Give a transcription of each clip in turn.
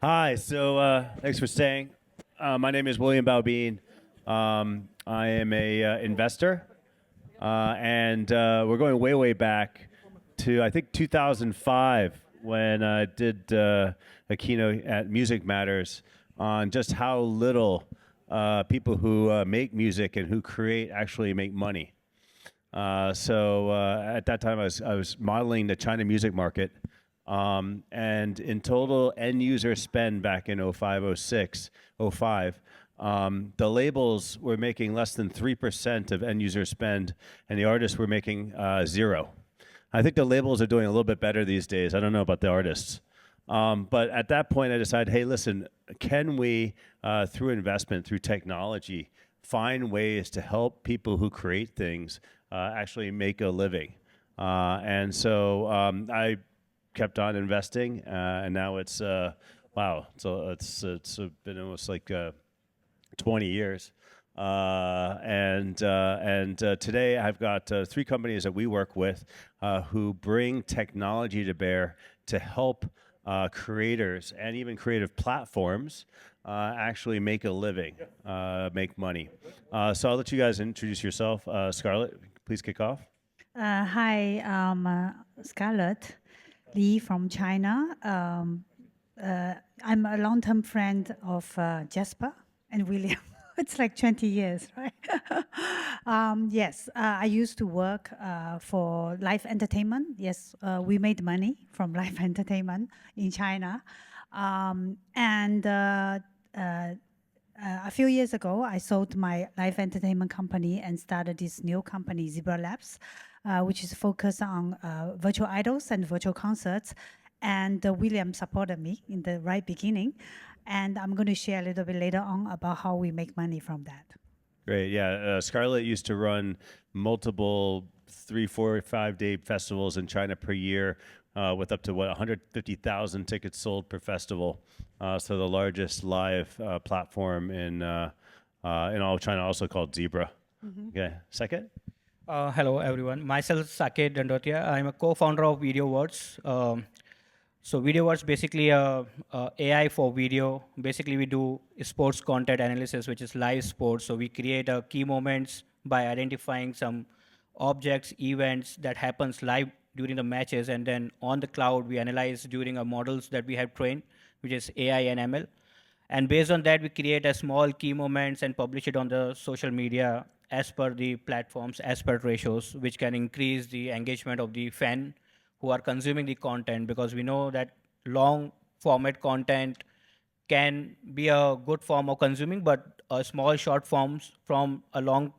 Hi, so thanks for staying. My name is William Baubine. I am a investor, and we're going way, way back to I think 2005 when I did a keynote at Music Matters on just how little people who make music and who create actually make money. So at that time, I was modeling the China music market, and in total end user spend back in '05, '06, '05, the labels were making less than 3% of end user spend, and the artists were making zero. I think the labels are doing a little bit better these days. I don't know about the artists. But at that point, I decided, hey, listen, can we, through investment, through technology, find ways to help people who create things actually make a living? And so I kept on investing, and now it's wow, so it's been almost like 20 years. And today I've got three companies that we work with who bring technology to bear to help creators and even creative platforms actually make a living, make money. So I'll let you guys introduce yourself. Scarlett, please kick off. Hi, Scarlett Lee from China. I'm a long-term friend of Jasper and William. It's like 20 years, right? Yes, I used to work for live entertainment. Yes, we made money from live entertainment in China. A few years ago, I sold my live entertainment company and started this new company, Zebra Labs, which is focused on virtual idols and virtual concerts. And William supported me in the right beginning. And I'm going to share a little bit later on about how we make money from that. Great. Yeah. Scarlett used to run multiple 3, 4, 5 day festivals in China per year with up to 150,000 tickets sold per festival. So the largest live platform in all of China, also called Zebra. Okay. Second? Hello, everyone. Myself, Saket Dandotia. I'm a co-founder of Videoverse. So Videoverse basically AI for video. Basically, we do sports content analysis, which is live sports. So we create key moments by identifying some objects, events that happens live during the matches, and then on the cloud we analyze during our models that we have trained, which is AI and ML. And based on that, we create a small key moments and publish it on the social media as per the platforms, as per ratios, which can increase the engagement of the fan who are consuming the content, because we know that long format content can be a good form of consuming, but small short forms from a long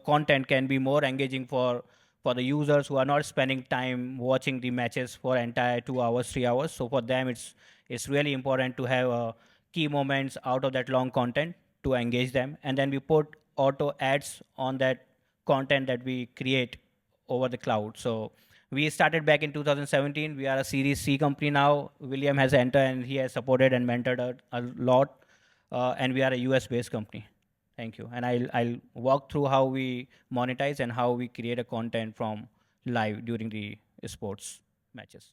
content can be more engaging for the users who are not spending time watching the matches for entire 2 hours, 3 hours. So for them, it's really important to have key moments out of that long content to engage them, and then we put auto ads on that content that we create over the cloud. So we started back in 2017. We are a Series C company now. William has entered and he has supported and mentored a lot. And we are a US based company. Thank you. And I'll walk through how we monetize and how we create a content from live during the sports matches.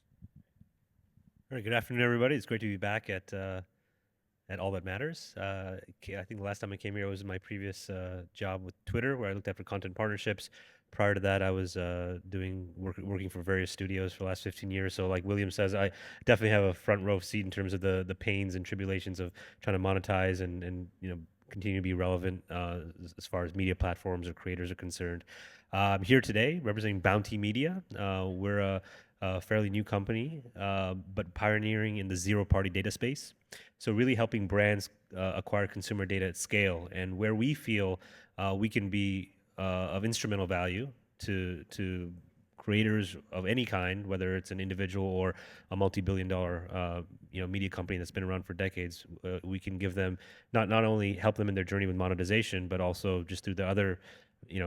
All right, good afternoon, everybody. It's great to be back at All That Matters. I think the last time I came here was in my previous job with Twitter, where I looked after content partnerships. Prior to that, I was working for various studios for the last 15 years. So, like William says, I definitely have a front row seat in terms of the pains and tribulations of trying to monetize and continue to be relevant as far as media platforms or creators are concerned. I'm here today representing Bounty Media. We're a fairly new company, but pioneering in the zero-party data space. So really helping brands acquire consumer data at scale, and where we feel we can be of instrumental value to creators of any kind, whether it's an individual or a multi-billion-dollar media company that's been around for decades. We can give them not only help them in their journey with monetization, but also just through the other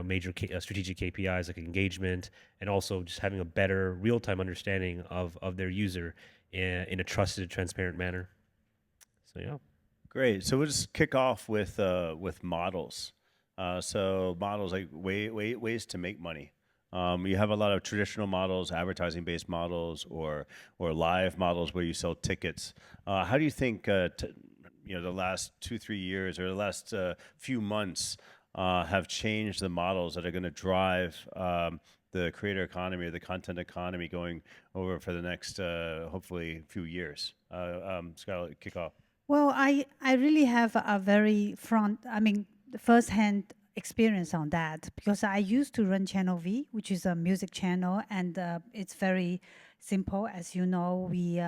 major strategic KPIs like engagement, and also just having a better real-time understanding of their user in a trusted, transparent manner. So yeah. Great. So we'll just kick off with models. So models like ways to make money. You have a lot of traditional models, advertising-based models, or live models where you sell tickets. How do you think the last 2-3 years or the last few months have changed the models that are going to drive the creator economy or the content economy going over for the next hopefully few years? Scarlett, kick off. Well, I really have a very first-hand experience on that because I used to run Channel V, which is a music channel, and it's very simple. As you know, we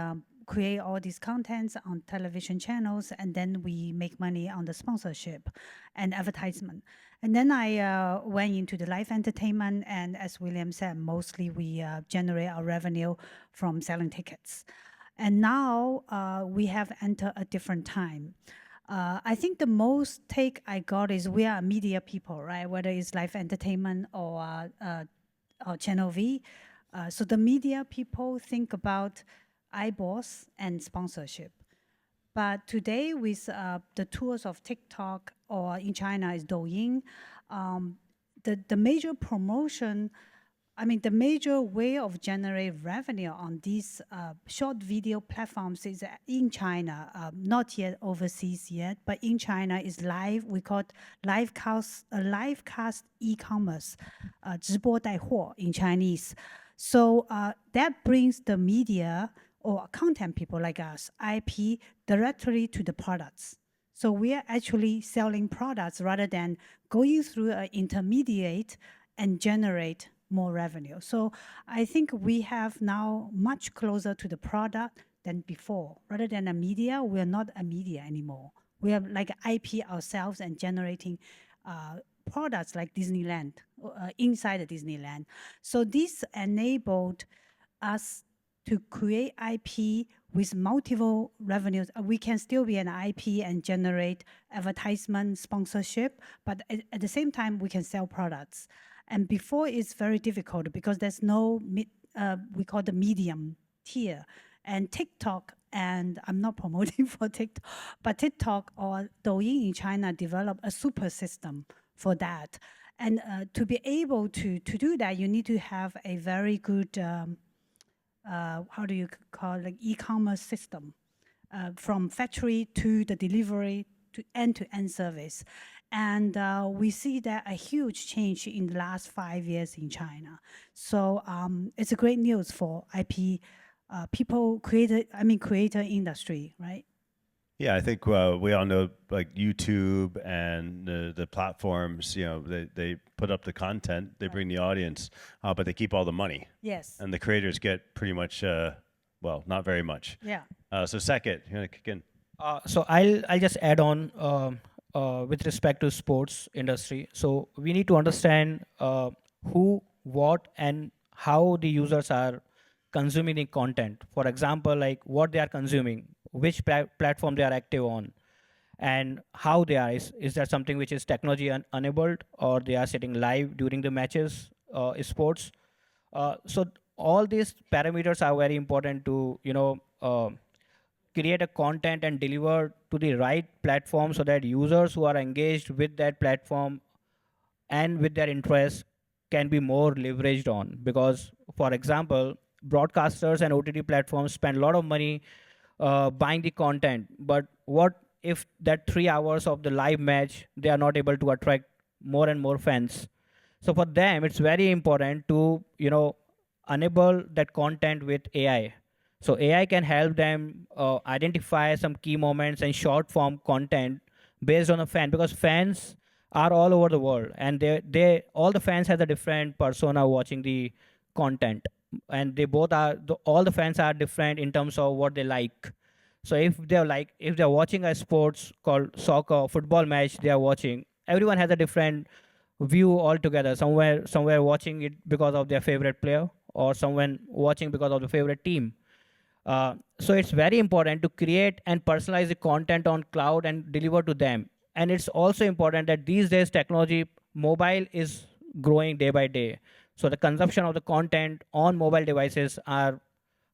create all these contents on television channels, and then we make money on the sponsorship and advertisement. And then I went into the live entertainment, and as William said, mostly we generate our revenue from selling tickets. And now we have entered a different time. I think the most take I got is we are media people, right? Whether it's live entertainment or Channel V. So the media people think about eyeballs and sponsorship. But today with the tools of TikTok or in China is Douyin, the major promotion, the major way of generate revenue on these short video platforms is in China, not yet overseas yet, but in China is live. We call it live cast e-commerce, 直播带货 in Chinese. So that brings the media or content people like us, IP, directly to the products. So we are actually selling products rather than going through an intermediate and generate more revenue. So I think we have now much closer to the product than before. Rather than a media, we are not a media anymore. We are like IP ourselves and generating products like Disneyland, inside the Disneyland. So this enabled us to create IP with multiple revenues. We can still be an IP and generate advertisement, sponsorship, but at the same time, we can sell products. And before it's very difficult because there's no, we call the medium tier. And TikTok, and I'm not promoting for TikTok, but TikTok or Douyin in China developed a super system for that. And to be able to do that, you need to have a very good, how do you call it, like e-commerce system, from factory to the delivery to end-to-end service. And we see that a huge change in the last 5 years in China. So it's a great news for IP people, creator industry, right? Yeah, I think we all know like YouTube and the platforms, they put up the content, they bring the audience, but they keep all the money. Yes. And the creators get pretty much, well, not very much. Yeah. So Saket, you want to kick in? So I'll just add on with respect to sports industry. So we need to understand who, what, and how the users are consuming the content. For example, like what they are consuming, which platform they are active on, and how they are. Is there something which is technology enabled, or they are sitting live during the matches, sports? So all these parameters are very important to create a content and deliver to the right platform so that users who are engaged with that platform and with their interests can be more leveraged on. Because, for example, broadcasters and OTT platforms spend a lot of money buying the content, but what if that 3 hours of the live match they are not able to attract more and more fans? So for them, it's very important to enable that content with AI. So AI can help them identify some key moments and short form content based on a fan, because fans are all over the world, and they all the fans have a different persona watching the content, and they both are all the fans are different in terms of what they like. So if they're watching a sports called soccer football match, they are watching, everyone has a different view altogether. Somewhere watching it because of their favorite player, or someone watching because of the favorite team. So it's very important to create and personalize the content on cloud and deliver to them. And it's also important that these days technology, mobile is growing day by day. So the consumption of the content on mobile devices are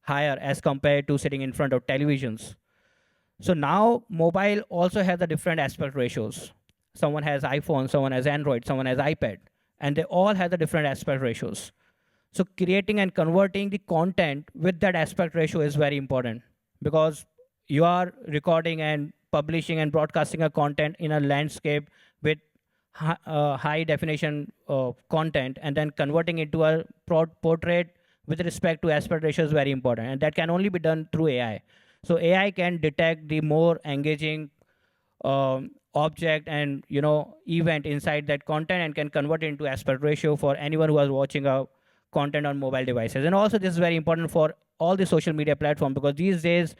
higher as compared to sitting in front of televisions. So now mobile also has the different aspect ratios. Someone has iPhone, someone has Android, someone has iPad, and they all have the different aspect ratios. So creating and converting the content with that aspect ratio is very important, because you are recording and publishing and broadcasting a content in a landscape with high definition content, and then converting it to a portrait with respect to aspect ratio is very important, and that can only be done through AI. So AI can detect the more engaging object and event inside that content, and can convert it into aspect ratio for anyone who is watching a content on mobile devices. And also this is very important for all the social media platforms, because these days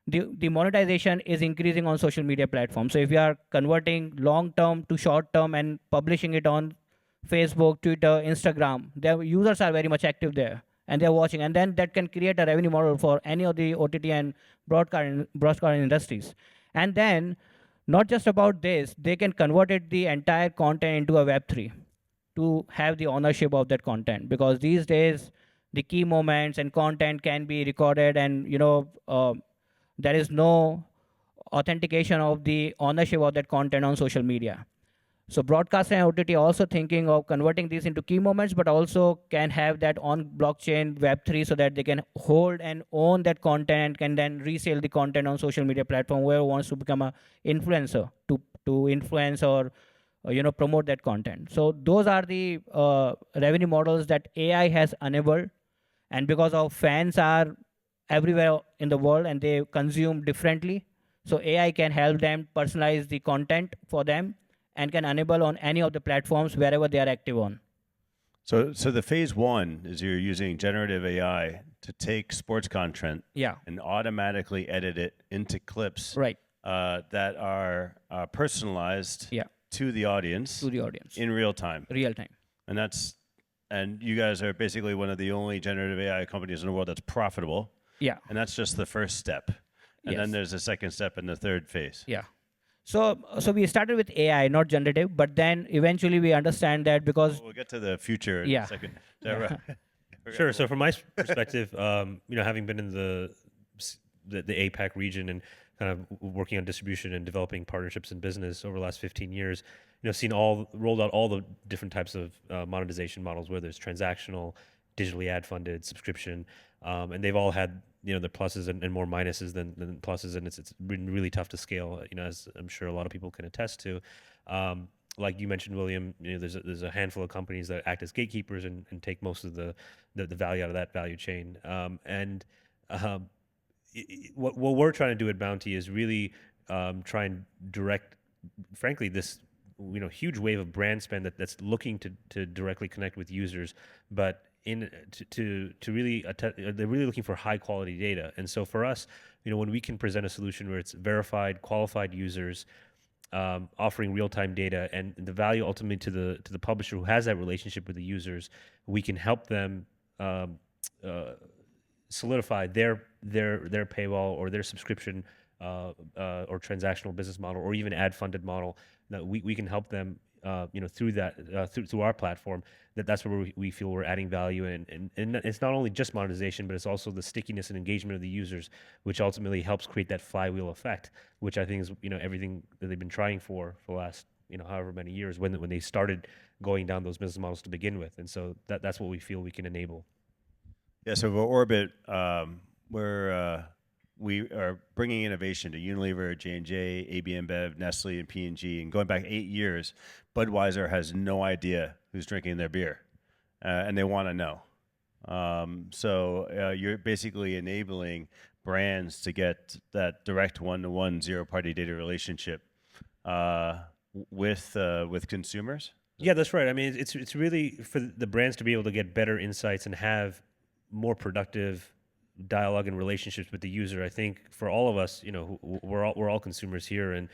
the monetization is increasing on social media platforms. So if you are converting long term to short term and publishing it on Facebook, Twitter, Instagram, their users are very much active there and they're watching, and then that can create a revenue model for any of the OTT and broadcast industries. And then not just about this, they can convert it the entire content into a Web3 to have the ownership of that content, because these days the key moments and content can be recorded, and there is no authentication of the ownership of that content on social media. So broadcast and OTT also thinking of converting these into key moments, but also can have that on blockchain Web3, so that they can hold and own that content, can then resell the content on social media platform. Whoever wants to become a influencer to influence or promote that content. So those are the revenue models that AI has enabled, and because our fans are everywhere in the world and they consume differently, so AI can help them personalize the content for them and can enable on any of the platforms wherever they are active on. So the phase one is you're using generative AI to take sports content and automatically edit it into clips that are personalized to the audience in real time. And you guys are basically one of the only generative AI companies in the world that's profitable. And that's just the first step. And then there's a second step and the third phase. So we started with AI, not generative, but then eventually we understand that because we'll get to the future in a second. Sure. So from my perspective, having been in the APAC region and kind of working on distribution and developing partnerships in business over the last 15 years, rolled out all the different types of monetization models, whether it's transactional, digitally ad funded, subscription, and they've all had the pluses and more minuses than pluses, and it's been really tough to scale. As I'm sure a lot of people can attest to. Like you mentioned, William, there's a handful of companies that act as gatekeepers and take most of the value out of that value chain. What we're trying to do at Bounty is really try and direct, frankly, this huge wave of brand spend that's looking to directly connect with users, but they're really looking for high quality data. And so for us, when we can present a solution where it's verified, qualified users, offering real time data, and the value ultimately to the publisher who has that relationship with the users, we can help them solidify their paywall or their subscription or transactional business model, or even ad funded model. That we can help them through that through our platform. That's where we feel we're adding value, and it's not only just monetization, but it's also the stickiness and engagement of the users, which ultimately helps create that flywheel effect, which I think is everything that they've been trying for the last however many years when they started going down those business models to begin with. And so that's what we feel we can enable. Yeah. So for Orbit, we are bringing innovation to Unilever, J&J, AB InBev, Nestle, and P&G. And going back 8 years, Budweiser has no idea who's drinking their beer, and they want to know. So you're basically enabling brands to get that direct one-to-one zero-party data relationship with consumers. Yeah, that's right. I mean, it's really for the brands to be able to get better insights and have more productive dialogue and relationships with the user. I think for all of us, we're all consumers here, and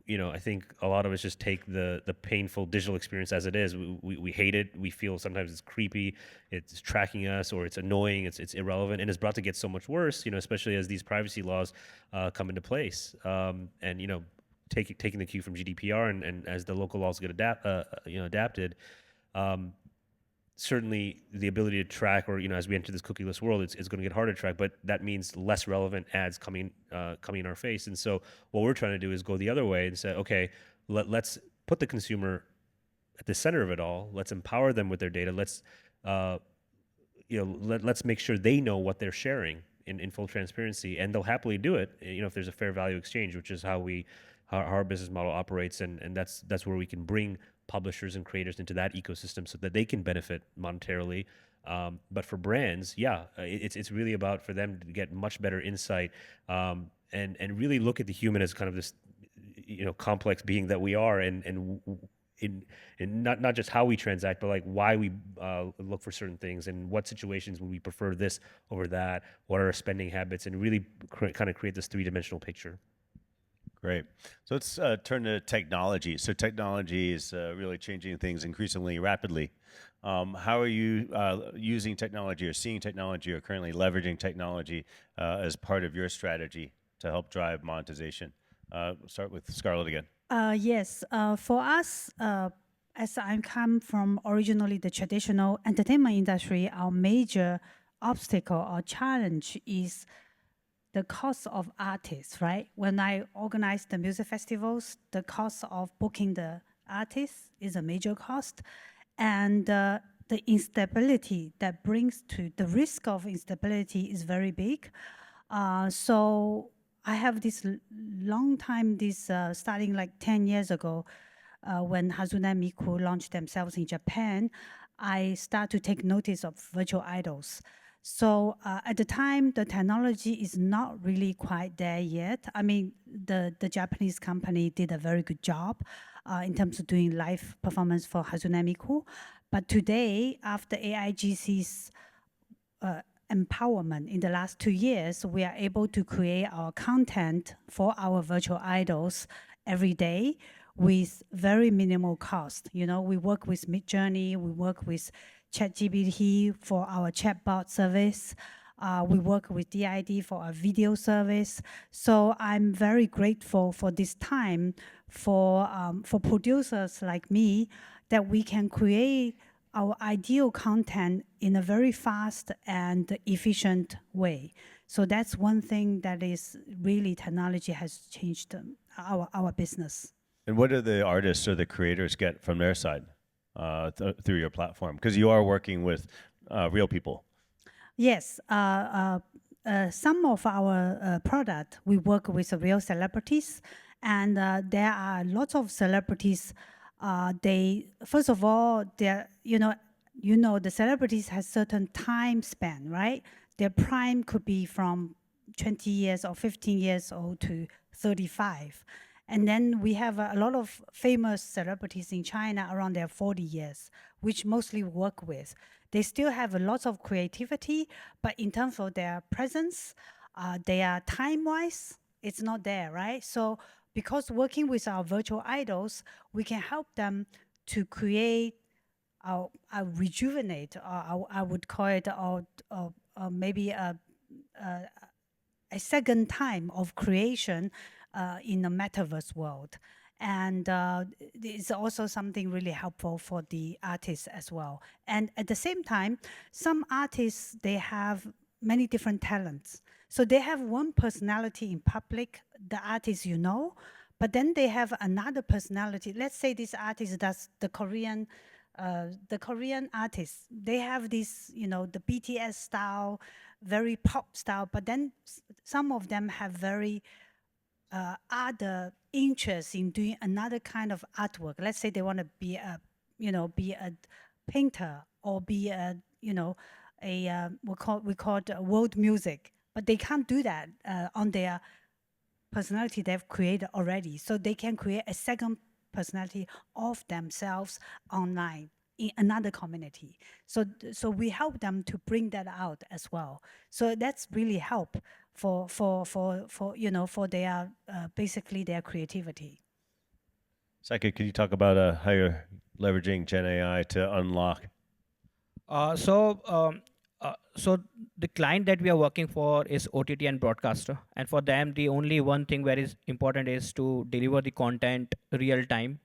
I think a lot of us just take the painful digital experience as it is. We hate it. We feel sometimes it's creepy, it's tracking us, or it's annoying, it's irrelevant, and it's about to get so much worse. Especially as these privacy laws come into place, and taking the cue from GDPR, and as the local laws get adapted. Certainly the ability to track, or as we enter this cookieless world, it's going to get harder to track, but that means less relevant ads coming in our face. And so what we're trying to do is go the other way and say, okay, let's put the consumer at the center of it all. Let's empower them with their data. Let's let's make sure they know what they're sharing in full transparency, and they'll happily do it. If there's a fair value exchange, which is how our business model operates, and that's where we can bring publishers and creators into that ecosystem so that they can benefit monetarily. But for brands, it's really about for them to get much better insight, and really look at the human as kind of this complex being that we are, and not just how we transact, but like why we look for certain things, and what situations would we prefer this over that, what are our spending habits, and really kind of create this three-dimensional picture. Great. So let's turn to technology. So technology is really changing things increasingly rapidly. How are you using technology or seeing technology or currently leveraging technology as part of your strategy to help drive monetization? Start with Scarlett again. Yes, for us, as I come from originally the traditional entertainment industry, our major obstacle or challenge is the cost of artists, right? When I organize the music festivals, the cost of booking the artists is a major cost. And the instability that brings to the risk of instability is very big. So I have this long time, starting like 10 years ago, when Hazuna and Miku launched themselves in Japan, I start to take notice of virtual idols. So at the time, the technology is not really quite there yet. I mean, the Japanese company did a very good job in terms of doing live performance for Hazuna Miku. But today, after AIGC's empowerment in the last 2 years, we are able to create our content for our virtual idols every day with very minimal cost. We work with Midjourney, we work with ChatGPT for our chatbot service. We work with DID for our video service. So I'm very grateful for this time for producers like me that we can create our ideal content in a very fast and efficient way. So that's one thing that is really technology has changed our business. And what do the artists or the creators get from their side through your platform? Because you are working with real people. Yes, some of our product, we work with real celebrities, and there are lots of celebrities. First of all, the celebrities has certain time span, right? Their prime could be from 20 years or 15 years old to 35. And then we have a lot of famous celebrities in China around their 40 years, which mostly work with. They still have a lot of creativity, but in terms of their presence, their time-wise, it's not there, right? So because working with our virtual idols, we can help them to create, rejuvenate, or I would call it, or maybe a second time of creation in the metaverse world. And it's also something really helpful for the artists as well. And at the same time, some artists, they have many different talents. So they have one personality in public, the artist but then they have another personality. Let's say this artist does the Korean artists. They have this, the BTS style, very pop style, but then some of them have very other interests in doing another kind of artwork. Let's say they want to be a painter or be we call it world music, but they can't do that on their personality they've created already. So they can create a second personality of themselves online in another community. So we help them to bring that out as well. So that's really help for their basically their creativity. Saket, could you talk about how you're leveraging Gen AI to unlock? So the client that we are working for is OTT and broadcaster, and for them the only one thing very important is to deliver the content real time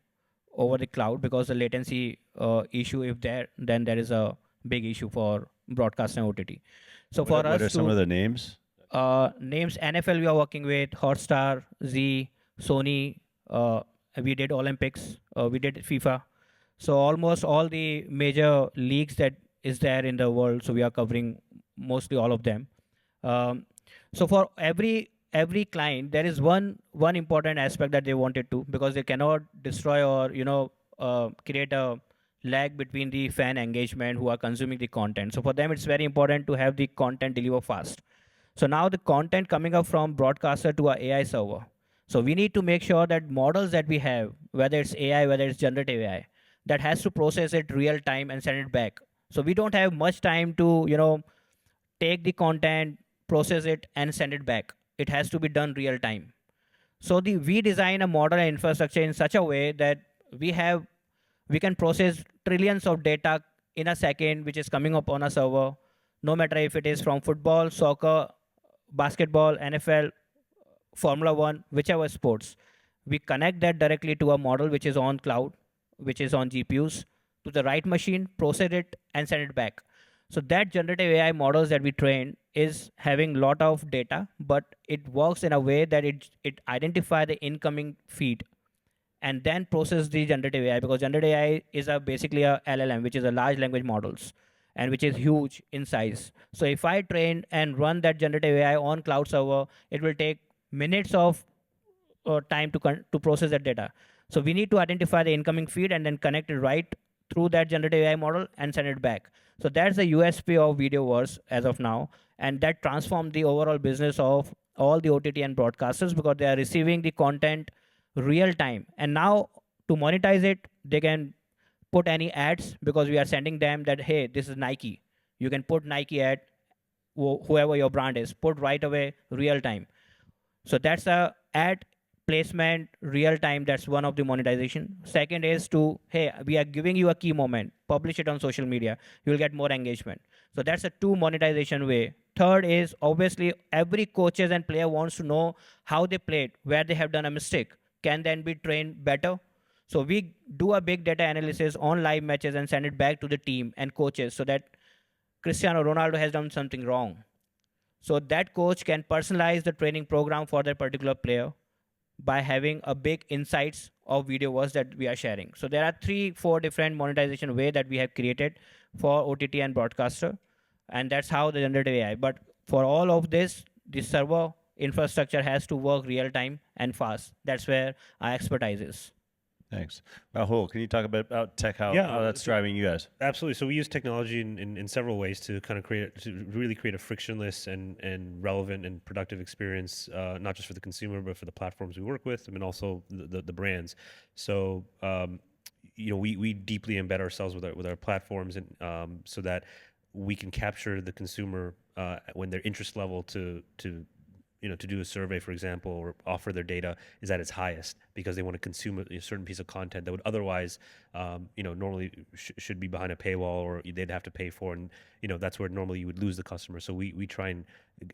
over the cloud, because the latency issue, if then there is a big issue for broadcast and OTT. So what are some of the names? Names: NFL we are working with, Hotstar, Z, Sony. We did Olympics. We did FIFA. So almost all the major leagues that is there in the world. So we are covering mostly all of them. Um, so for every client, there is one important aspect that they wanted to, because they cannot destroy or create a lag between the fan engagement who are consuming the content. So for them, it's very important to have the content deliver fast. So now the content coming up from broadcaster to our AI server. So we need to make sure that models that we have, whether it's AI, whether it's generative AI, that has to process it real time and send it back. So we don't have much time to take the content, process it, and send it back. It has to be done real time. So we design a model and infrastructure in such a way that we can process trillions of data in a second, which is coming up on a server, no matter if it is from football, soccer, basketball, NFL, Formula One, whichever sports. We connect that directly to a model which is on cloud, which is on GPUs, to the right machine, process it, and send it back. So that generative AI models that we train is having lot of data, but it works in a way that it identify the incoming feed and then process the generative AI, because generative AI is basically a LLM, which is a large language models, and which is huge in size. So if I train and run that generative AI on cloud server, it will take minutes of time to process that data. So we need to identify the incoming feed and then connect it right through that generative AI model and send it back. So that's the USP of Videoverse as of now, and that transformed the overall business of all the OTT and broadcasters, because they are receiving the content real time. And now to monetize it, they can put any ads, because we are sending them that, hey, this is Nike. You can put Nike ad, whoever your brand is, put right away real time. So that's a ad placement real time. That's one of the monetization. Second is to, hey, we are giving you a key moment, publish it on social media, you will get more engagement. So that's a two monetization way. Third is, obviously every coaches and player wants to know how they played, where they have done a mistake, can then be trained better. So we do a big data analysis on live matches and send it back to the team and coaches, so that Cristiano Ronaldo has done something wrong, so that coach can personalize the training program for that particular player by having a big insights of Videoverse that we are sharing. So there are 3-4 different monetization way that we have created for OTT and broadcaster, and that's how the generative AI. But for all of this, the server infrastructure has to work real time and fast. That's where our expertise is. Thanks. Rahul, can you talk a bit about tech, how that's driving you guys? Absolutely. So we use technology in several ways to kind of really create a frictionless and relevant and productive experience, not just for the consumer, but for the platforms we work with, and also the brands. So, we deeply embed ourselves with our platforms, and so that we can capture the consumer when their interest level to do a survey, for example, or offer their data is at its highest, because they want to consume a certain piece of content that would otherwise, normally should be behind a paywall, or they'd have to pay for, and that's where normally you would lose the customer. So we try and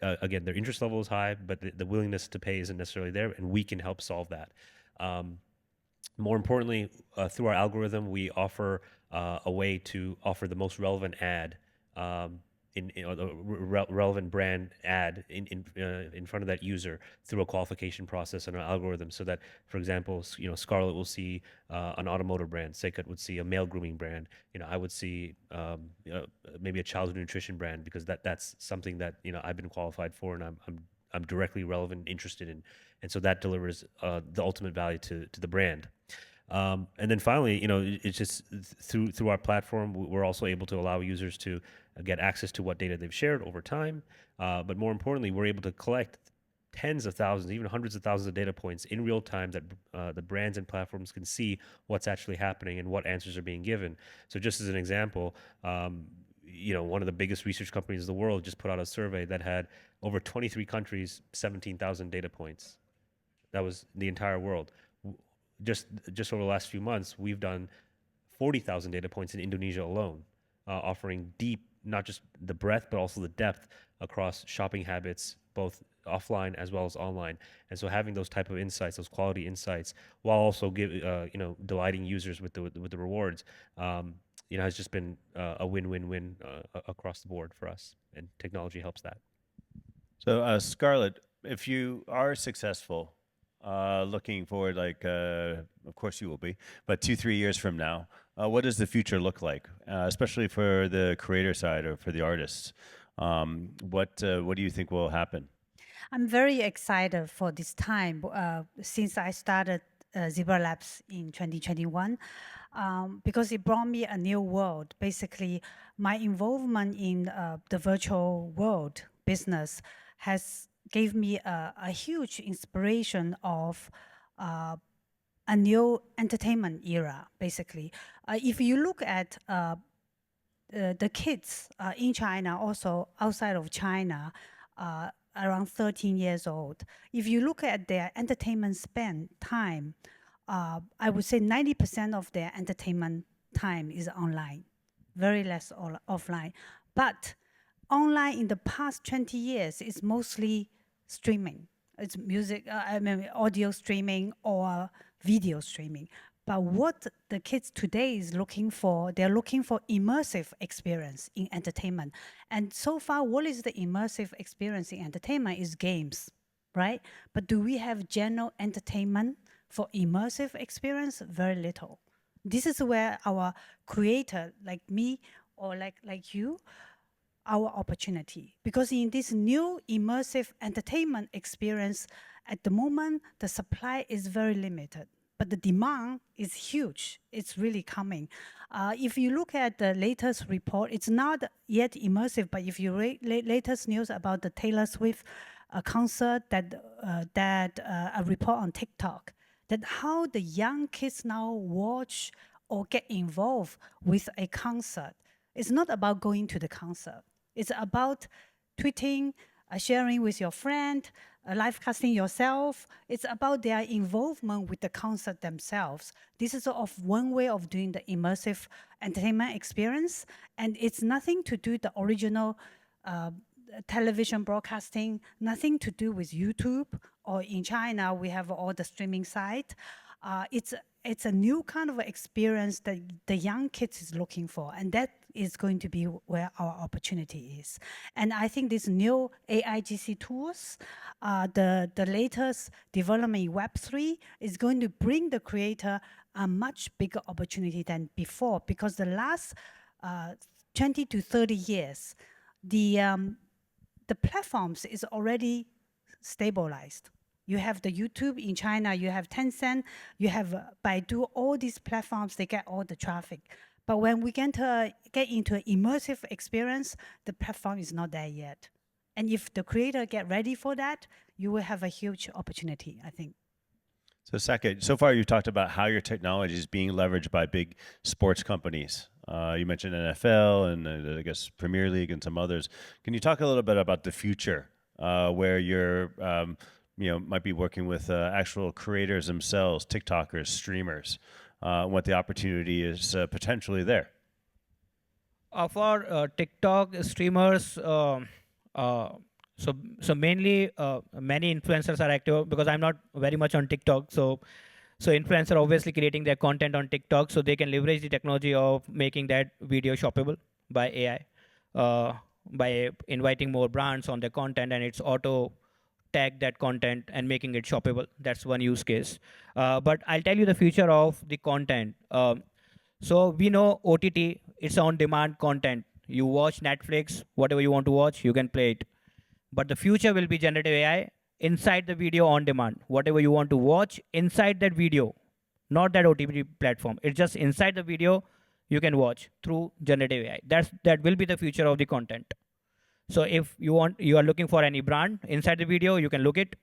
again, their interest level is high, but the willingness to pay isn't necessarily there, and we can help solve that. More importantly, through our algorithm, we offer a way to offer the most relevant ad. In the relevant brand ad in front of that user through a qualification process and an algorithm, so that, for example, Scarlett will see an automotive brand, Saket would see a male grooming brand, I would see maybe a childhood nutrition brand, because that's something that I've been qualified for, and I'm directly relevant, interested in, and so that delivers the ultimate value to the brand. And then finally, it's just through our platform, we're also able to allow users to get access to what data they've shared over time. But more importantly, we're able to collect tens of thousands, even hundreds of thousands of data points in real time, that the brands and platforms can see what's actually happening and what answers are being given. So just as an example, one of the biggest research companies in the world just put out a survey that had over 23 countries, 17,000 data points. That was the entire world. Just over the last few months, we've done 40,000 data points in Indonesia alone, offering deep, not just the breadth, but also the depth across shopping habits, both offline as well as online. And so having those type of insights, those quality insights, while also delighting users with the rewards, has just been a win-win-win across the board for us, and technology helps that. So, Scarlett, if you are successful, looking forward, like, of course you will be, but 2, 3 years from now, what does the future look like, especially for the creator side or for the artists? What do you think will happen? I'm very excited for this time since I started Zebra Labs in 2021 because it brought me a new world. Basically, my involvement in the virtual world business has gave me a huge inspiration of a new entertainment era, basically. If you look at the kids in China, also outside of China, around 13 years old. If you look at their entertainment spend time, I would say 90% of their entertainment time is online, very less offline. But online in the past 20 years is mostly streaming. It's music, audio streaming or video streaming. But what the kids today is looking for, they're looking for immersive experience in entertainment. And so far, what is the immersive experience in entertainment is games, right? But do we have general entertainment for immersive experience? Very little. This is where our creator, like me or like you, our opportunity. Because in this new immersive entertainment experience, at the moment, the supply is very limited. But the demand is huge. It's really coming. If you look at the latest report, it's not yet immersive, but if you read latest news about the Taylor Swift concert, a report on TikTok, that how the young kids now watch or get involved with a concert. It's not about going to the concert. It's about tweeting, sharing with your friend, live casting yourself. It's about their involvement with the concert themselves. This is one way of doing the immersive entertainment experience, and it's nothing to do with the original television broadcasting, nothing to do with YouTube, or in China, we have all the streaming site. It's a new kind of experience that the young kids is looking for, and that is going to be where our opportunity is. And I think these new AIGC tools, the latest development in Web3 is going to bring the creator a much bigger opportunity than before, because the last 20 to 30 years, the platforms is already stabilized. You have the YouTube in China, you have Tencent, you have Baidu, all these platforms, they get all the traffic. But when we get into an immersive experience, the platform is not there yet. And if the creator get ready for that, you will have a huge opportunity, I think. So Saket, so far you've talked about how your technology is being leveraged by big sports companies. You mentioned NFL and I guess Premier League and some others. Can you talk a little bit about the future where you're might be working with actual creators themselves, TikTokers, streamers, what the opportunity is potentially there? For TikTok streamers, so mainly many influencers are active because I'm not very much on TikTok. So influencers are obviously creating their content on TikTok, so they can leverage the technology of making that video shoppable by AI, by inviting more brands on their content, and it's auto tag that content and making it shoppable. That's one use case. But I'll tell you the future of the content. So we know OTT, it's on-demand content. You watch Netflix, whatever you want to watch, you can play it. But the future will be generative AI inside the video on demand. Whatever you want to watch inside that video, not that OTT platform. It's just inside the video you can watch through generative AI. That will be the future of the content. So if you are looking for any brand inside the video, you can look it.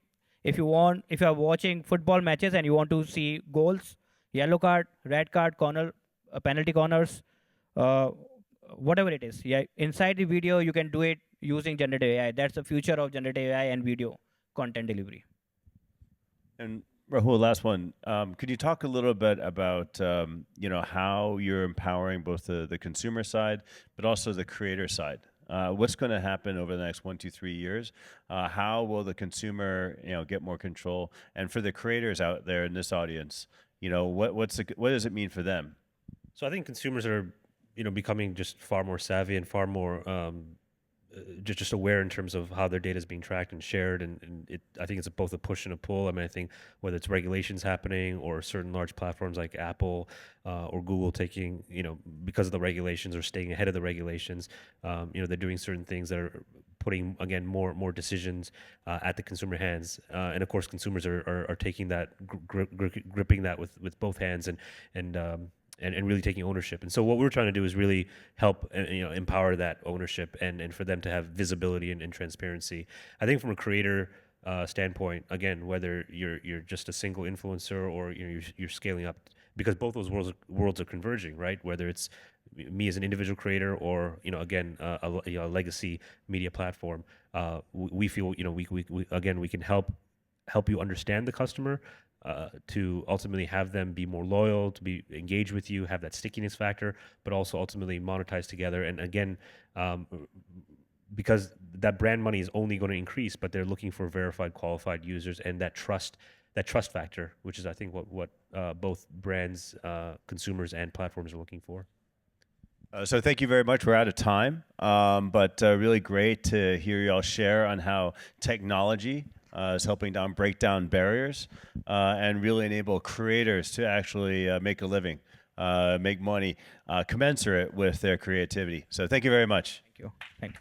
If you are watching football matches and you want to see goals, yellow card, red card, corner, penalty corners, whatever it is, yeah, inside the video you can do it using generative AI. That's the future of generative AI and video content delivery. And Rahul, last one. Could you talk a little bit about how you're empowering both the consumer side, but also the creator side? What's going to happen over the next 1, 2, 3 years? How will the consumer, get more control? And for the creators out there in this audience, what does it mean for them? So I think consumers are, becoming just far more savvy and far more just aware in terms of how their data is being tracked and shared, and I think it's both a push and a pull. I mean, I think whether it's regulations happening or certain large platforms like Apple or Google taking, because of the regulations or staying ahead of the regulations, they're doing certain things that are putting, again, more decisions at the consumer hands, and of course consumers are taking that, gripping that with both hands, and really taking ownership. And so what we're trying to do is really help empower that ownership and for them to have visibility and transparency. I think from a creator standpoint, again, whether you're just a single influencer or you're scaling up, because both those worlds are converging, right? Whether it's me as an individual creator or again a legacy media platform, we feel we can help you understand the customer, to ultimately have them be more loyal, to be engaged with you, have that stickiness factor, but also ultimately monetize together. And again, because that brand money is only going to increase, but they're looking for verified, qualified users, and that trust factor, which is I think what both brands, consumers, and platforms are looking for. So thank you very much. We're out of time, but really great to hear y'all share on how technology is helping break down barriers and really enable creators to actually make a living, make money commensurate with their creativity. So thank you very much. Thank you.